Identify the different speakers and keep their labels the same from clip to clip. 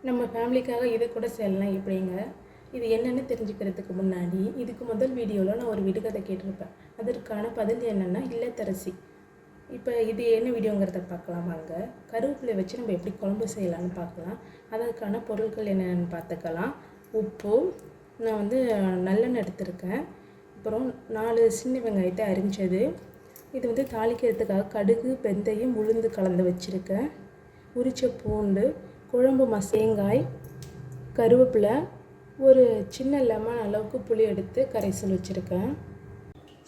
Speaker 1: நம்ம ஃபேமிலிக்காக இதை கூட செய்யலாம் எப்படிங்க. இது என்னென்னு தெரிஞ்சுக்கிறதுக்கு முன்னாடி இதுக்கு முதல் வீடியோவில் நான் ஒரு விடுகதை கேட்டிருப்பேன். அதற்கான பதில் என்னென்னா இல்லத்தரசி. இப்போ இது என்ன வீடியோங்கிறத பார்க்கலாம் வாங்க. கருவேப்பிலை வச்சு நம்ம எப்படி குழம்பு செய்யலான்னு பார்க்கலாம். அதற்கான பொருட்கள் என்னென்னு பார்த்துக்கலாம். உப்பு, நான் நல்லெண்ணெய் எடுத்திருக்கேன். அப்புறம் 4 சின்ன வெங்காயத்தை அரிஞ்சது. இது தாளிக்கிறதுக்காக கடுகு, வெந்தயம், உளுந்து கலந்து வச்சுருக்கேன். உரிச்ச பூண்டு, குழம்பு தேங்காய், கருவேப்பிலை, ஒரு சின்ன லெமன் அளவுக்கு புளி எடுத்து கரைசல் வச்சுருக்கேன்.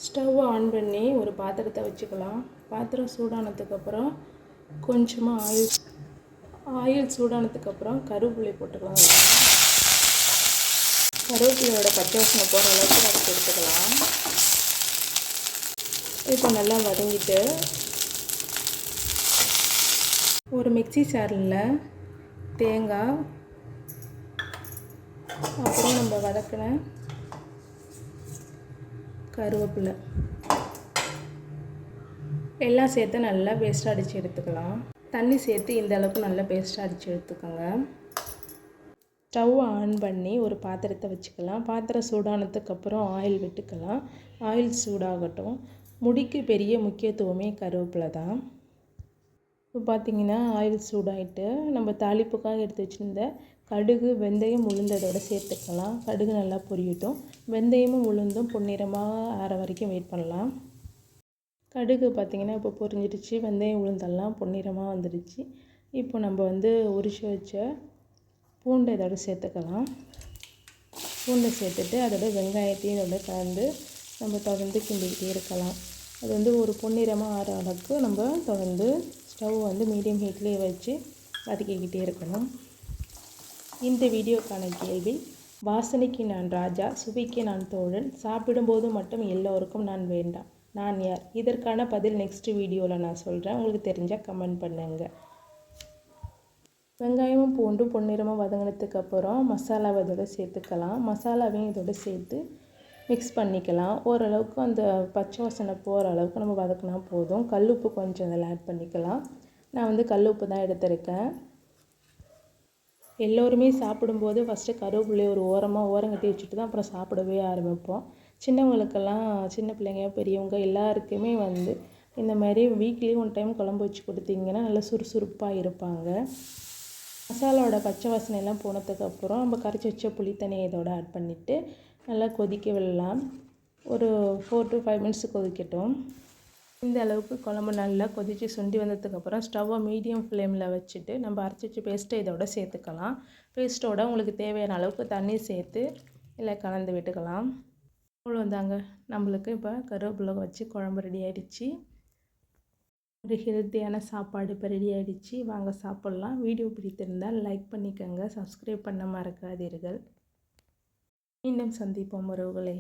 Speaker 1: ஸ்டவ் ஆன் பண்ணி ஒரு பாத்திரத்தை வச்சுக்கலாம். பாத்திரம் சூடானதுக்கப்புறம் கொஞ்சமாக ஆயில் சூடானதுக்கப்புறம் கருவேப்பிலை போட்டுக்கலாம். கருவேப்பிலையோட பச்சை வாசனை போகிற அளவுக்கு வதக்கி எடுத்துக்கலாம். இப்போ நல்லா வதங்கிட்டு ஒரு மிக்ஸி ஜாரில் தேங்காய், அப்புறம் நம்ம வதக்கின கருவேப்பிலை எல்லாம் சேர்த்து நல்லா பேஸ்ட்டாக அடித்து எடுத்துக்கலாம். தண்ணி சேர்த்து இந்த அளவுக்கு நல்லா பேஸ்ட்டாக அடித்து எடுத்துக்கோங்க. ஸ்டவ் ஆன் பண்ணி ஒரு பாத்திரத்தை வச்சுக்கலாம். பாத்திரம் சூடானதுக்கப்புறம் ஆயில் விட்டுக்கலாம். ஆயில் சூடாகட்டும். முடிக்கு பெரிய முக்கியத்துவமே கருவேப்பிலை தான். இப்போ பார்த்திங்கன்னா ஆயில் சூடாகிட்டு நம்ம தாளிப்புக்காக எடுத்து வச்சுருந்த கடுகு, வெந்தயம், உளுந்ததோடு சேர்த்துக்கலாம். கடுகு நல்லா பொரியட்டும். வெந்தயமும் உளுந்தும் பொன்னிறமாக ஆற வரைக்கும் வெயிட் பண்ணலாம். கடுகு பார்த்திங்கன்னா இப்போ பொரிஞ்சிடுச்சு. வெந்தயம், உளுந்தெல்லாம் பொன்னிறமாக வந்துடுச்சு. இப்போ நம்ம உரிச்சு வச்ச பூண்டை இதோட சேர்த்துக்கலாம். பூண்டை சேர்த்துட்டு அதோட வெங்காயத்தையும் இதோட கலந்து நம்ம தொடர்ந்து கிண்டிக்கிட்டே இருக்கலாம். அது ஒரு பொன்னிறமாக ஆற அளவுக்கு நம்ம தொடர்ந்து ஸ்டவ் மீடியம் ஹீட்லேயே வச்சு வதக்கிக்கிட்டே இருக்கணும். இந்த வீடியோக்கான கேள்வி: வாசனைக்கு நான் ராஜா, சுவைக்கு நான் தோழன், சாப்பிடும்போது மட்டும் எல்லோருக்கும் நான் வேண்டாம், நான் யார்? இதற்கான பதில் நெக்ஸ்ட் வீடியோவில் நான் சொல்கிறேன். உங்களுக்கு தெரிஞ்சால் கமெண்ட் பண்ணுங்கள். வெங்காயமும் பூண்டும் பொன்னிறமாக வதங்கினதுக்கப்புறம் மசாலாவை இதோட சேர்த்துக்கலாம். மசாலாவையும் இதோட சேர்த்து மிக்ஸ் பண்ணிக்கலாம். ஓரளவுக்கு அந்த பச்சை வாசனை போகிற அளவுக்கு நம்ம வதக்கினா போதும். கல்லுப்பு கொஞ்சம் அதில் ஆட் பண்ணிக்கலாம். நான் கல்லுப்பு தான் எடுத்திருக்கேன். எல்லோருமே சாப்பிடும்போது ஃபஸ்ட்டு கருவேப்பிலையை ஒரு ஓரங்கட்டி வச்சுட்டு தான் அப்புறம் சாப்பிடவே ஆரம்பிப்போம். சின்னவங்களுக்கெல்லாம், சின்ன பிள்ளைங்க, பெரியவங்க எல்லாருக்குமே இந்த மாதிரி வீக்லி 1 டைம் குழம்பு வச்சு கொடுத்தீங்கன்னா நல்லா சுறுசுறுப்பாக இருப்பாங்க. மசாலாவோட பச்சை வாசனையெல்லாம் போனதுக்கப்புறம் நம்ம கரைச்சி வச்ச புளி தண்ணியை இதோட ஆட் பண்ணிவிட்டு நல்லா கொதிக்க விடலாம். ஒரு 4 to 5 மினிட்ஸ் கொதிக்கட்டும். இந்த அளவுக்கு குழம்பு நல்லா கொதித்து சுண்டி வந்ததுக்கப்புறம் ஸ்டவ்வை மீடியம் ஃப்ளேமில் வச்சுட்டு நம்ம அரைச்சி வச்ச பேஸ்ட்டை இதோட சேர்த்துக்கலாம். பேஸ்ட்டோட உங்களுக்கு தேவையான அளவுக்கு தண்ணி சேர்த்து இல்லை கலந்து விட்டுக்கலாம். அவ்வளோதாங்க, நம்மளுக்கு இப்போ கருவேப்பிலை வச்சு குழம்பு ரெடி ஆகிடுச்சு. ஒரு ஹெல்த்தியான சாப்பாடு இப்போ ரெடி ஆகிடுச்சு. வாங்க சாப்பிட்லாம். வீடியோ பிடித்திருந்தால் லைக் பண்ணிக்கோங்க, சப்ஸ்கிரைப் பண்ண மறக்காதீர்கள். மீண்டும் சந்திப்போம் உறவுகளே.